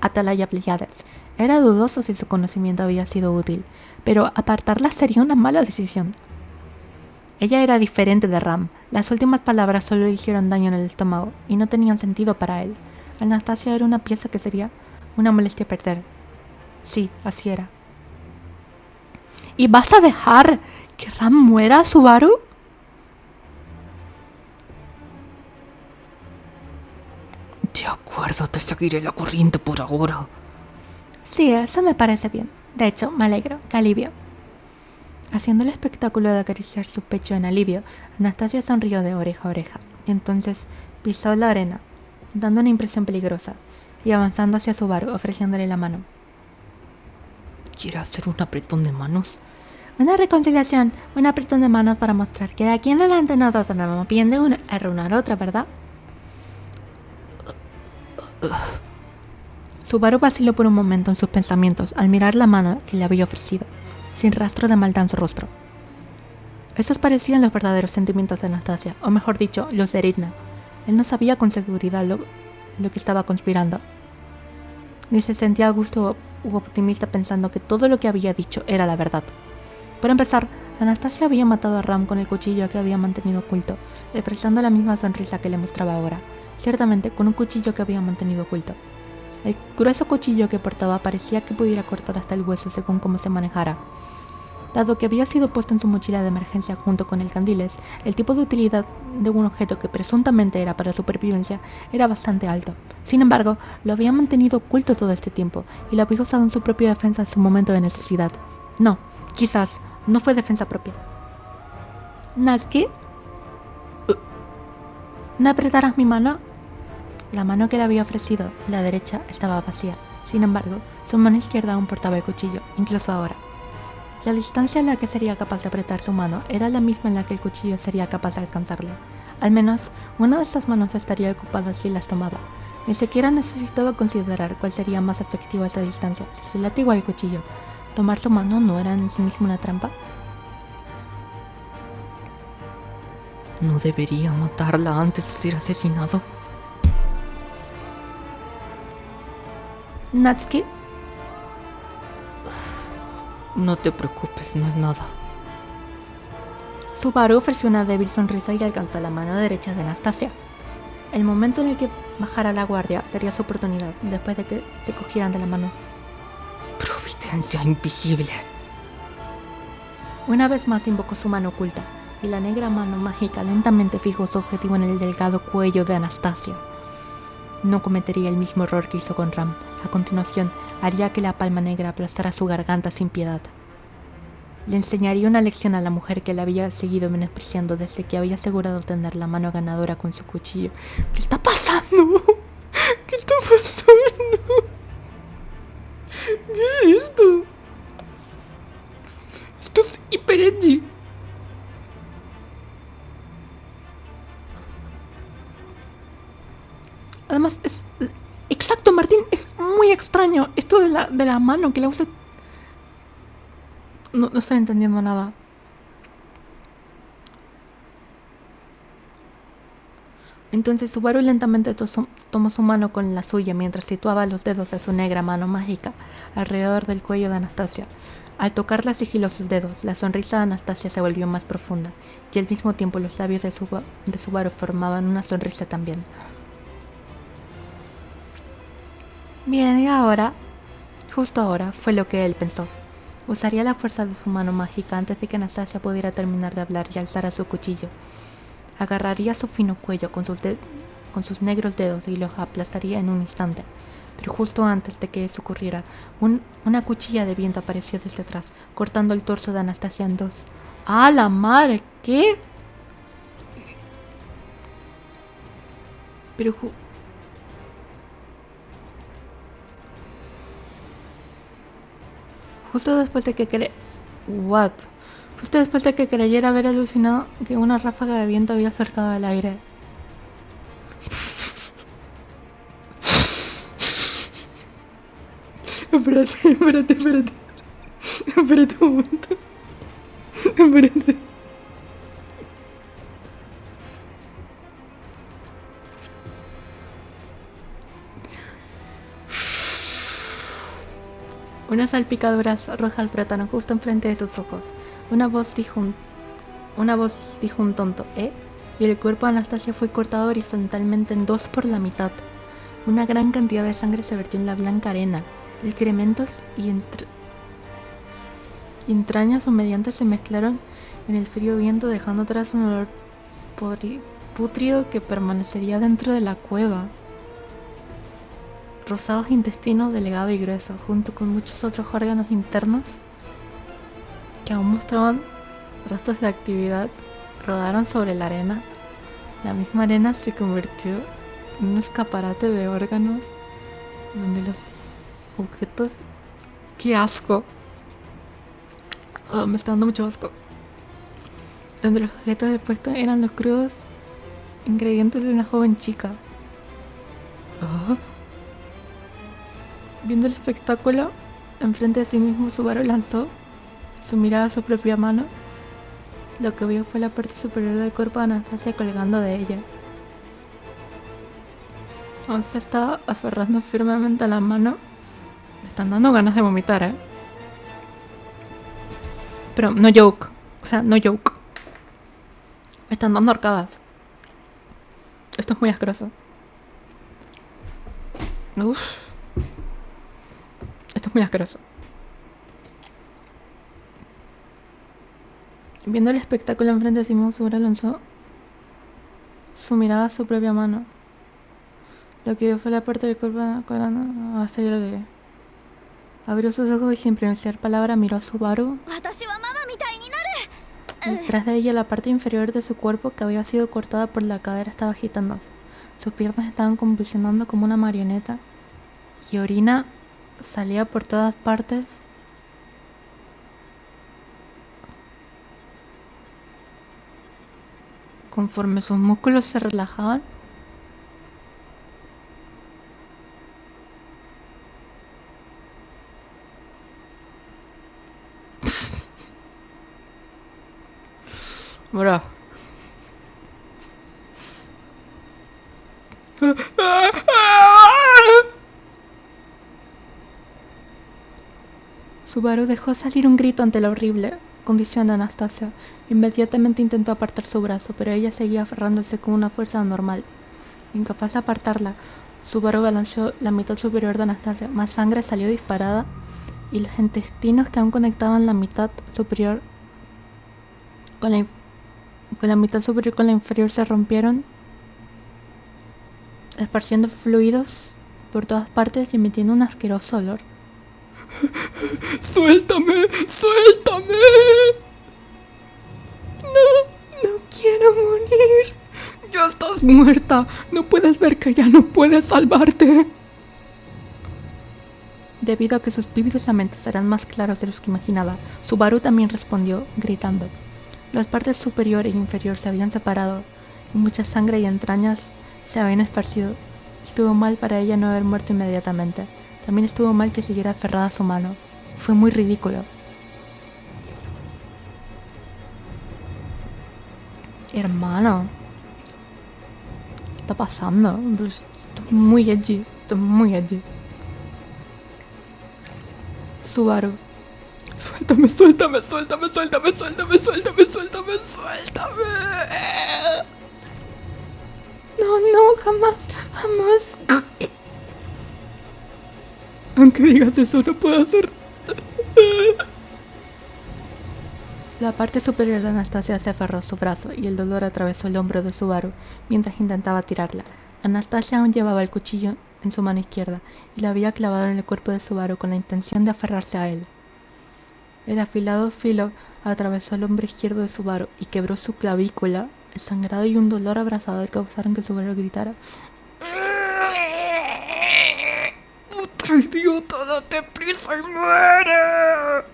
Atalaya Pleiades. Era dudoso si su conocimiento había sido útil, pero apartarla sería una mala decisión. Ella era diferente de Ram. Las últimas palabras solo le hicieron daño en el estómago y no tenían sentido para él. Anastasia era una pieza que sería una molestia perder. Sí, así era. ¿Y vas a dejar que Ram muera, Subaru?
De acuerdo, te seguiré la corriente por ahora.
Sí, eso me parece bien. De hecho, me alegro, qué alivio. Haciendo el espectáculo de acariciar su pecho en alivio, Anastasia sonrió de oreja a oreja, y entonces pisó la arena, dando una impresión peligrosa, y avanzando hacia Subaru, ofreciéndole la mano.
¿Quieres hacer un apretón de manos?
Una reconciliación, un apretón de manos para mostrar que de aquí en adelante nosotros nos vamos pidiendo una a otra, ¿verdad? Subaru vaciló por un momento en sus pensamientos al mirar la mano que le había ofrecido, sin rastro de maldad en su rostro. Esos parecían los verdaderos sentimientos de Anastasia, o mejor dicho, los de Eritna. Él no sabía con seguridad lo que estaba conspirando, ni se sentía a gusto u optimista pensando que todo lo que había dicho era la verdad. Por empezar, Anastasia había matado a Ram con el cuchillo que había mantenido oculto, expresando la misma sonrisa que le mostraba ahora, ciertamente con un cuchillo que había mantenido oculto. El grueso cuchillo que portaba parecía que pudiera cortar hasta el hueso según cómo se manejara. Dado que había sido puesto en su mochila de emergencia junto con el candiles, el tipo de utilidad de un objeto que presuntamente era para supervivencia era bastante alto. Sin embargo, lo había mantenido oculto todo este tiempo y lo había usado en su propia defensa en su momento de necesidad. No, quizás no fue defensa propia. ¿Natsuki? ¿No apretarás mi mano? La mano que le había ofrecido, la derecha, estaba vacía. Sin embargo, su mano izquierda aún portaba el cuchillo, incluso ahora. La distancia a la que sería capaz de apretar su mano era la misma en la que el cuchillo sería capaz de alcanzarla. Al menos, una de esas manos estaría ocupada si las tomaba. Ni siquiera necesitaba considerar cuál sería más efectivo a esa distancia, si el látigo o el cuchillo. ¿Tomar su mano no era en sí mismo una trampa?
¿No debería matarla antes de ser asesinado?
¿Natsuki?
No te preocupes, no es nada.
Subaru ofreció una débil sonrisa y alcanzó la mano derecha de Anastasia. El momento en el que bajara la guardia sería su oportunidad, después de que se cogieran de la mano.
Providencia invisible.
Una vez más invocó su mano oculta, y la negra mano mágica lentamente fijó su objetivo en el delgado cuello de Anastasia. No cometería el mismo error que hizo con Ram. A continuación, haría que la palma negra aplastara su garganta sin piedad. Le enseñaría una lección a la mujer que la había seguido menospreciando desde que había asegurado tener la mano ganadora con su cuchillo. ¿Qué está pasando? ¿Qué está pasando? ¿Qué es esto?
Esto es hiper edgy.
Además, es... Exacto, Martín, es muy extraño. Esto de la mano que la usa... No estoy entendiendo nada. Entonces Subaru lentamente tomó su mano con la suya mientras situaba los dedos de su negra mano mágica alrededor del cuello de Anastasia. Al tocarla sigilosos dedos, la sonrisa de Anastasia se volvió más profunda, y al mismo tiempo los labios de Subaru formaban una sonrisa también. Bien, y ahora, justo ahora, fue lo que él pensó. Usaría la fuerza de su mano mágica antes de que Anastasia pudiera terminar de hablar y alzara su cuchillo. Agarraría su fino cuello con sus negros dedos y los aplastaría en un instante. Pero justo antes de que eso ocurriera, una cuchilla de viento apareció desde atrás, cortando el torso de Anastasia en dos. ¡Ah, la madre! ¿Qué? Pero justo después de que What? Justo después de que creyera haber alucinado que una ráfaga de viento había cercado el aire. Espérate. Espérate un momento. Espérate. Unas salpicaduras rojas brotaron justo enfrente de sus ojos. Una voz dijo un tonto, ¿eh? Y el cuerpo de Anastasia fue cortado horizontalmente en dos por la mitad. Una gran cantidad de sangre se vertió en la blanca arena. Excrementos y entrañas humeantes se mezclaron en el frío viento, dejando atrás un olor pútrido que permanecería dentro de la cueva. Rosados intestinos delgado y grueso, junto con muchos otros órganos internos que aún mostraban restos de actividad, rodaron sobre la arena. La misma arena se convirtió en un escaparate de órganos donde los objetos... ¡Qué asco! Oh, me está dando mucho asco. Donde los objetos expuestos eran los crudos ingredientes de una joven chica. Oh. Viendo el espectáculo, enfrente de sí mismo, Subaru lanzó su mirada a su propia mano. Lo que vio fue la parte superior del cuerpo de Anastasia colgando de ella. Aún se estaba aferrando firmemente a la mano. Me están dando ganas de vomitar, ¿eh? Pero no joke. O sea, no joke. Me están dando arcadas. Esto es muy asqueroso. Uff. Esto es muy asqueroso. Viendo el espectáculo enfrente de sí mismo, Subaru lanzó su mirada a su propia mano. Lo que vio fue la parte del cuerpo colgando hacia el... Abrió sus ojos y sin pronunciar palabra miró a Subaru. Detrás de ella, la parte inferior de su cuerpo, que había sido cortada por la cadera, estaba agitándose. Sus piernas estaban convulsionando como una marioneta y orina salía por todas partes. Conforme sus músculos se relajaban, bro. Subaru dejó salir un grito ante la horrible condición de Anastasia. Inmediatamente intentó apartar su brazo, pero ella seguía aferrándose con una fuerza anormal. Incapaz de apartarla, Subaru balanceó la mitad superior de Anastasia. Más sangre salió disparada y los intestinos que aún conectaban la mitad superior con la mitad superior con la inferior se rompieron, esparciendo fluidos por todas partes y emitiendo un asqueroso olor. ¡Suéltame! ¡Suéltame! No quiero morir. Ya estás muerta. No puedes ver que ya no puedes salvarte. Debido a que sus vívidos lamentos eran más claros de los que imaginaba, Subaru también respondió, gritando. Las partes superior e inferior se habían separado, y mucha sangre y entrañas se habían esparcido. Estuvo mal para ella no haber muerto inmediatamente. También estuvo mal que siguiera aferrada a su mano. Fue muy ridículo. Hermano, ¿qué está pasando? Esto es muy edgy. Esto es muy edgy. Subaru,
Suéltame, suéltame, suéltame, suéltame, suéltame, suéltame, suéltame, suéltame.
No, jamás, jamás.
Aunque digas eso, no puedo hacer.
La parte superior de Anastasia se aferró a su brazo y el dolor atravesó el hombro de Subaru mientras intentaba tirarla. Anastasia aún llevaba el cuchillo en su mano izquierda y la había clavado en el cuerpo de Subaru con la intención de aferrarse a él. El afilado filo atravesó el hombro izquierdo de Subaru y quebró su clavícula. El sangrado y un dolor abrasador causaron que Subaru gritara.
¡Puta idiota, date prisa y muere!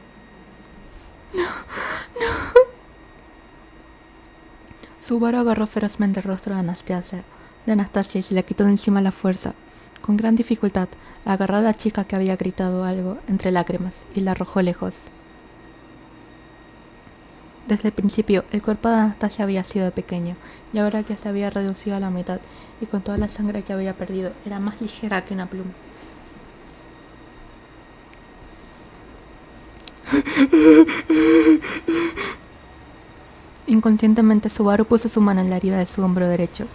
Subaru agarró ferozmente el rostro de Anastasia y se le quitó de encima la fuerza. Con gran dificultad, agarró a la chica que había gritado algo entre lágrimas y la arrojó lejos. Desde el principio, el cuerpo de Anastasia había sido pequeño, y ahora que se había reducido a la mitad, y con toda la sangre que había perdido, era más ligera que una pluma. Inconscientemente, Subaru puso su mano en la herida de su hombro derecho.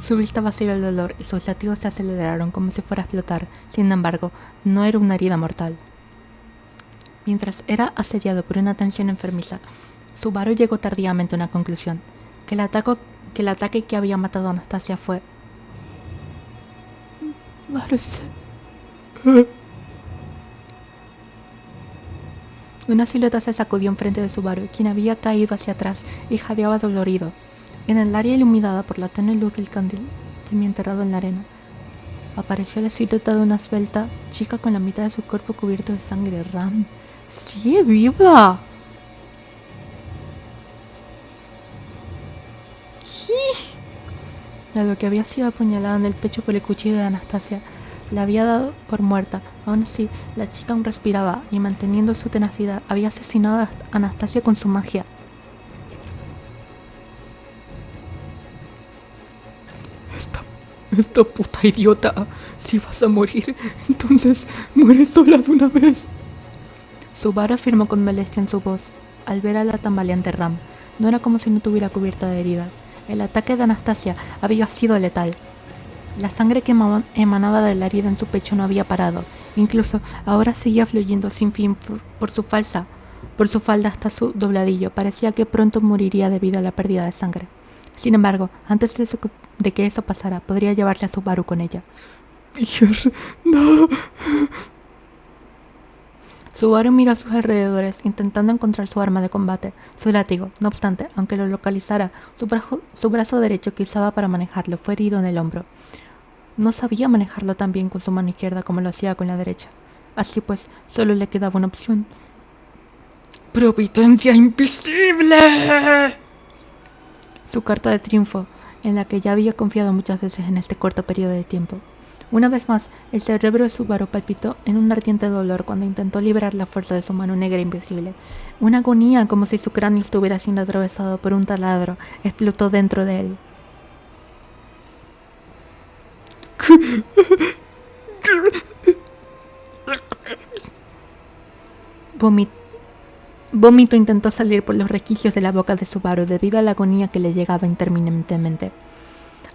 Su vista vació el dolor y sus latidos se aceleraron como si fuera a explotar. Sin embargo, no era una herida mortal. Mientras era asediado por una tensión enfermiza, Subaru llegó tardíamente a una conclusión, que el ataque que había matado a Anastasia fue...
Marcel.
Una silueta se sacudió enfrente de Subaru, quien había caído hacia atrás y jadeaba dolorido. En el área iluminada por la tenue luz del candil, semienterrado en la arena, apareció la silueta de una esbelta chica con la mitad de su cuerpo cubierto de sangre. Ram, ¡sigue viva! Dado que había sido apuñalada en el pecho por el cuchillo de Anastasia, la había dado por muerta. Aún así, la chica aún respiraba y, manteniendo su tenacidad, había asesinado a Anastasia con su magia.
Esta puta idiota. Si vas a morir, entonces muere sola de una vez.
Subaru afirmó con molestia en su voz al ver a la tambaleante Ram. No era como si no tuviera cubierta de heridas. El ataque de Anastasia había sido letal. La sangre que emanaba de la herida en su pecho no había parado. Incluso ahora seguía fluyendo sin fin por su falda hasta su dobladillo. Parecía que pronto moriría debido a la pérdida de sangre. Sin embargo, antes de que eso pasara, podría llevarse a Subaru con ella.
No.
Subaru miró a sus alrededores, intentando encontrar su arma de combate, su látigo. No obstante, aunque lo localizara, su brazo derecho que usaba para manejarlo fue herido en el hombro. No sabía manejarlo tan bien con su mano izquierda como lo hacía con la derecha. Así pues, solo le quedaba una opción.
¡Providencia invisible!
Su carta de triunfo, en la que ya había confiado muchas veces en este corto periodo de tiempo. Una vez más, el cerebro de Subaru palpitó en un ardiente dolor cuando intentó liberar la fuerza de su mano negra invisible. Una agonía, como si su cráneo estuviera siendo atravesado por un taladro, explotó dentro de él. Vómito intentó salir por los resquicios de la boca de Subaru debido a la agonía que le llegaba interminablemente.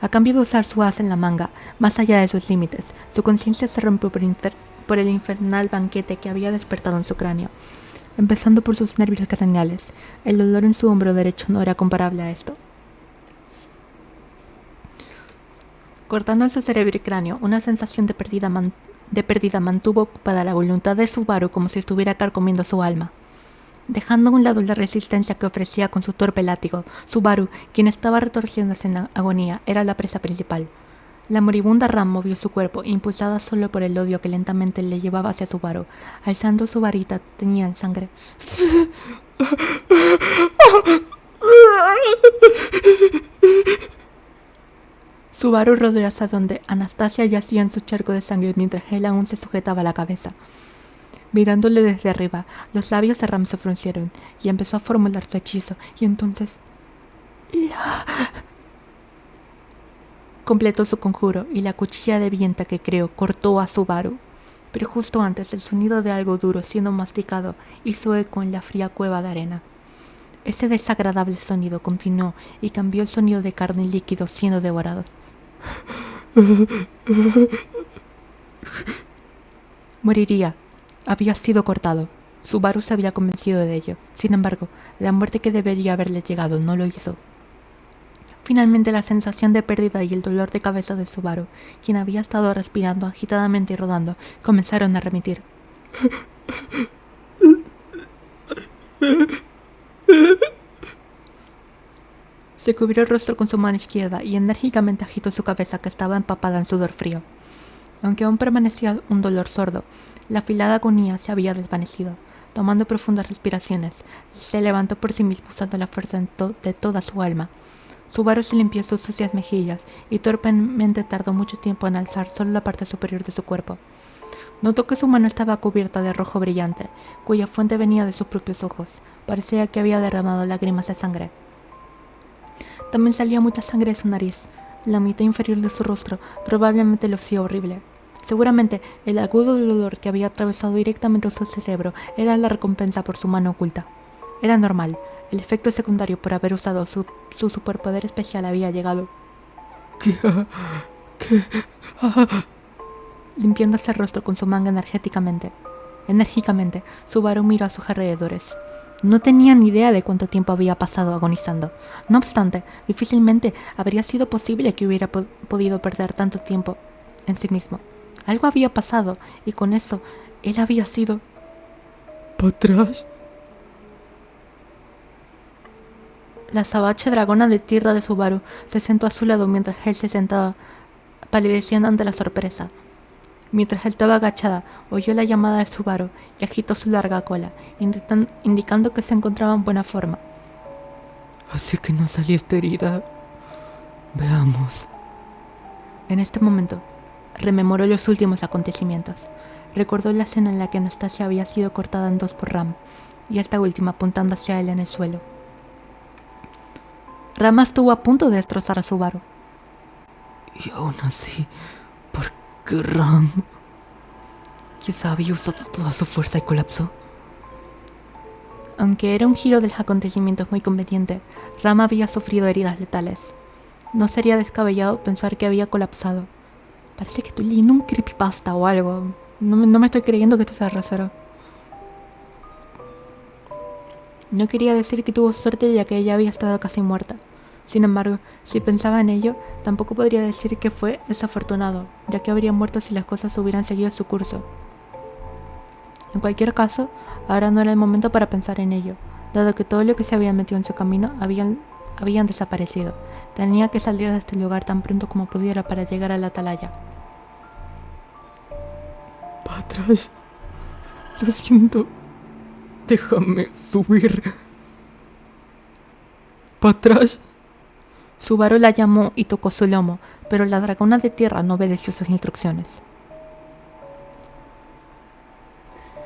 A cambio de usar su as en la manga, más allá de sus límites, su conciencia se rompió por el infernal banquete que había despertado en su cráneo, empezando por sus nervios craneales. El dolor en su hombro derecho no era comparable a esto. Cortando en su cerebro y cráneo, una sensación de pérdida mantuvo ocupada la voluntad de Subaru como si estuviera carcomiendo su alma. Dejando a un lado la resistencia que ofrecía con su torpe látigo, Subaru, quien estaba retorciéndose en la agonía, era la presa principal. La moribunda Ram movió su cuerpo, impulsada solo por el odio que lentamente le llevaba hacia Subaru. Alzando su varita teñida en sangre. Subaru rodeó hacia donde Anastasia yacía en su charco de sangre mientras él aún se sujetaba la cabeza. Mirándole desde arriba, los labios de Ram se fruncieron y empezó a formular su hechizo, y entonces... completó su conjuro y la cuchilla de viento que creó cortó a Subaru. pero justo antes el sonido de algo duro siendo masticado hizo eco en la fría cueva de arena. Ese desagradable sonido continuó y cambió el sonido de carne y líquidos siendo devorados. Moriría. Había sido cortado. Subaru se había convencido de ello. Sin embargo, la muerte que debería haberle llegado no lo hizo. Finalmente la sensación de pérdida y el dolor de cabeza de Subaru, quien había estado respirando agitadamente y rodando, comenzaron a remitir. Se cubrió el rostro con su mano izquierda y enérgicamente agitó su cabeza que estaba empapada en sudor frío. Aunque aún permanecía un dolor sordo, la afilada agonía se había desvanecido. Tomando profundas respiraciones, se levantó por sí mismo usando la fuerza de toda su alma. Subaru se limpió sus sucias mejillas y torpemente tardó mucho tiempo en alzar solo la parte superior de su cuerpo. Notó que su mano estaba cubierta de rojo brillante, cuya fuente venía de sus propios ojos. Parecía que había derramado lágrimas de sangre. También salía mucha sangre de su nariz. La mitad inferior de su rostro probablemente lucía horrible. Seguramente el agudo dolor que había atravesado directamente su cerebro era la recompensa por su mano oculta. Era normal. El efecto secundario por haber usado su superpoder especial había llegado. Limpiándose el rostro con su manga enérgicamente, Subaru miró a sus alrededores. No tenía ni idea de cuánto tiempo había pasado agonizando. No obstante, difícilmente habría sido posible que hubiera podido perder tanto tiempo en sí mismo. Algo había pasado, y con eso, él había sido...
¿Patrás?
La sabache dragona de tierra de Subaru se sentó a su lado mientras él se sentaba, palideciendo ante la sorpresa. Mientras él estaba agachada, oyó la llamada de Subaru y agitó su larga cola, indicando que se encontraba en buena forma.
Así que no saliste herida. Veamos.
En este momento, rememoró los últimos acontecimientos. Recordó la escena en la que Anastasia había sido cortada en dos por Ram, y esta última apuntando hacia él en el suelo. Ram estuvo a punto de destrozar a Subaru.
Y aún así, ¿por qué Ram? Quizá había usado toda su fuerza y colapsó.
Aunque era un giro de los acontecimientos muy conveniente, Ram había sufrido heridas letales. No sería descabellado pensar que había colapsado. Parece que estoy leyendo un creepypasta o algo. No me estoy creyendo que esto sea Re:Zero. No quería decir que tuvo suerte ya que ella había estado casi muerta. Sin embargo, si pensaba en ello, tampoco podría decir que fue desafortunado, ya que habría muerto si las cosas hubieran seguido su curso. En cualquier caso, ahora no era el momento para pensar en ello, dado que todo lo que se había metido en su camino habían desaparecido. Tenía que salir de este lugar tan pronto como pudiera para llegar a la atalaya.
Patrás, lo siento. Déjame subir. Patrás.
Subaru la llamó y tocó su lomo, pero la dragona de tierra no obedeció sus instrucciones.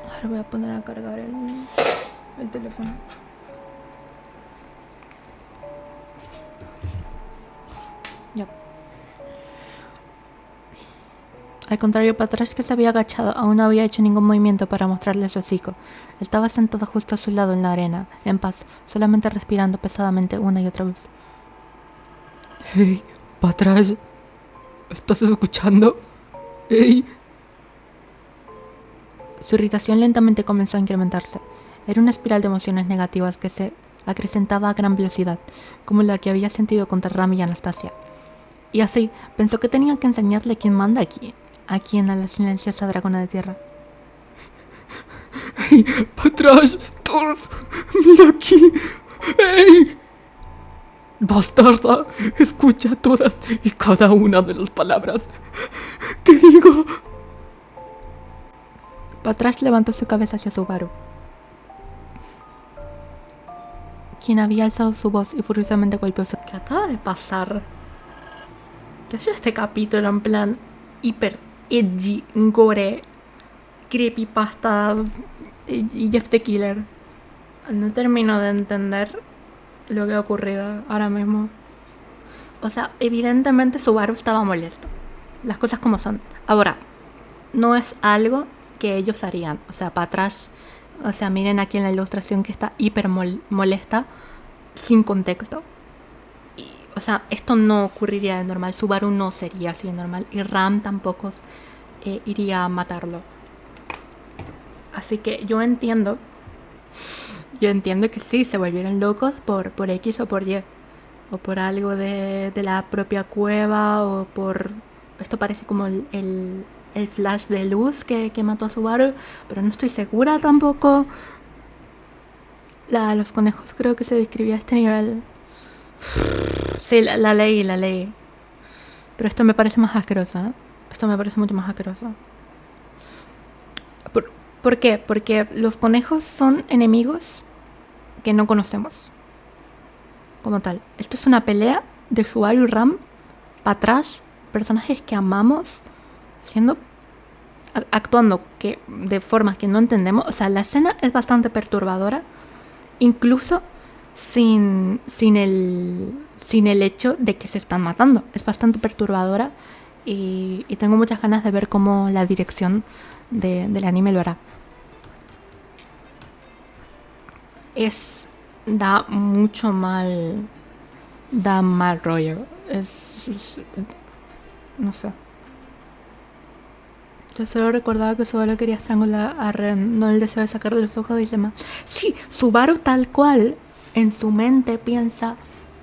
Ahora voy a poner a cargar el teléfono. Ya. Al contrario, Patrás, que se había agachado, aún no había hecho ningún movimiento para mostrarle su hocico. Estaba sentado justo a su lado en la arena, en paz, solamente respirando pesadamente una y otra vez.
Hey, Patrás, ¿estás escuchando? Hey.
Su irritación lentamente comenzó a incrementarse. Era una espiral de emociones negativas que se acrecentaba a gran velocidad, como la que había sentido contra Ram y Anastasia. Y así, pensó que tenía que enseñarle quién manda aquí, a la silenciosa dragona de tierra.
¡Hey! ¡Patrás! ¡Torf! ¡Mira aquí! ¡Hey! ¡Bastarda! Escucha todas y cada una de las palabras que digo.
Patrás levantó su cabeza hacia Subaru, quien había alzado su voz y furiosamente golpeó su... ¿Qué acaba de pasar? ¿Qué ha sido este capítulo en plan hiper edgy, gore, creepypasta y Jeff the Killer? No termino de entender lo que ha ocurrido ahora mismo. O sea, evidentemente Subaru estaba molesto. Las cosas como son. Ahora, no es algo que ellos harían. O sea, para atrás, o sea, miren aquí en la ilustración que está hiper molesta, sin contexto. Y, o sea, esto no ocurriría de normal. Subaru no sería así de normal. Y Ram tampoco iría a matarlo. Así que yo entiendo que sí, se volvieron locos por X o por Y. O por algo de la propia cueva. O por... Esto parece como el flash de luz que mató a Subaru. Pero no estoy segura tampoco. Los conejos creo que se describía a este nivel. Sí, la leí. Pero esto me parece más asqueroso, ¿eh? Esto me parece mucho más asqueroso. ¿Por qué? Porque los conejos son enemigos que no conocemos. Como tal. Esto es una pelea de Subaru y Ram para atrás. Personajes que amamos actuando de formas que no entendemos. O sea, la escena es bastante perturbadora. Incluso sin el hecho de que se están matando. Es bastante perturbadora. Y tengo muchas ganas de ver cómo la dirección del anime lo hará. Da mucho mal. Da mal rollo. No sé. Yo solo recordaba que solo quería estrangular a Ren, no el deseo de sacar de los ojos y demás. Sí, Subaru tal cual en su mente piensa,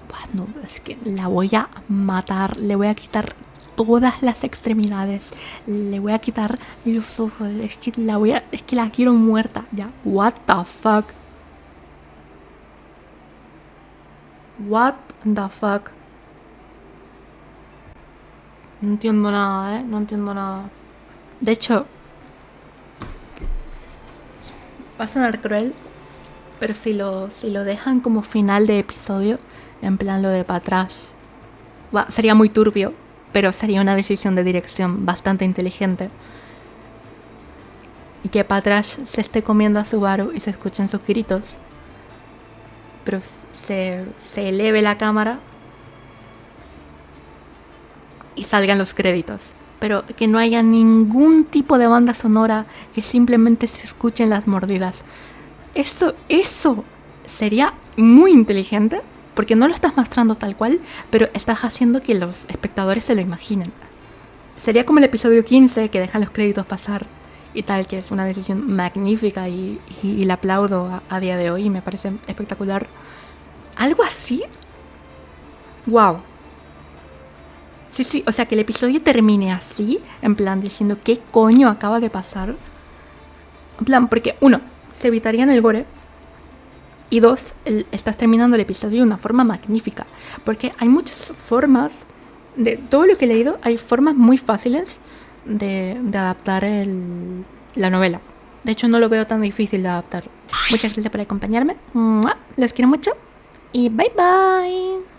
bueno, es que la voy a matar, le voy a quitar todas las extremidades, le voy a quitar los ojos, es que la quiero muerta. Ya, what the fuck. What the fuck. No entiendo nada, no entiendo nada. De hecho, va a sonar cruel, pero si lo dejan como final de episodio, en plan lo de para atrás, sería muy turbio, pero sería una decisión de dirección bastante inteligente. Y que para atrás se esté comiendo a Subaru y se escuchen sus gritos, pero se eleve la cámara y salgan los créditos. Pero que no haya ningún tipo de banda sonora, que simplemente se escuchen las mordidas. Eso sería muy inteligente, porque no lo estás mostrando tal cual, pero estás haciendo que los espectadores se lo imaginen. Sería como el episodio 15, que dejan los créditos pasar y tal, que es una decisión magnífica y la aplaudo a día de hoy y me parece espectacular. ¿Algo así? ¡Wow! Sí, o sea, que el episodio termine así, en plan diciendo qué coño acaba de pasar. En plan, porque uno, se evitarían el gore. Y dos, estás terminando el episodio de una forma magnífica. Porque hay muchas formas, de todo lo que he leído, hay formas muy fáciles de adaptar la novela. De hecho, no lo veo tan difícil de adaptar. Muchas gracias por acompañarme. Les quiero mucho. Y bye bye.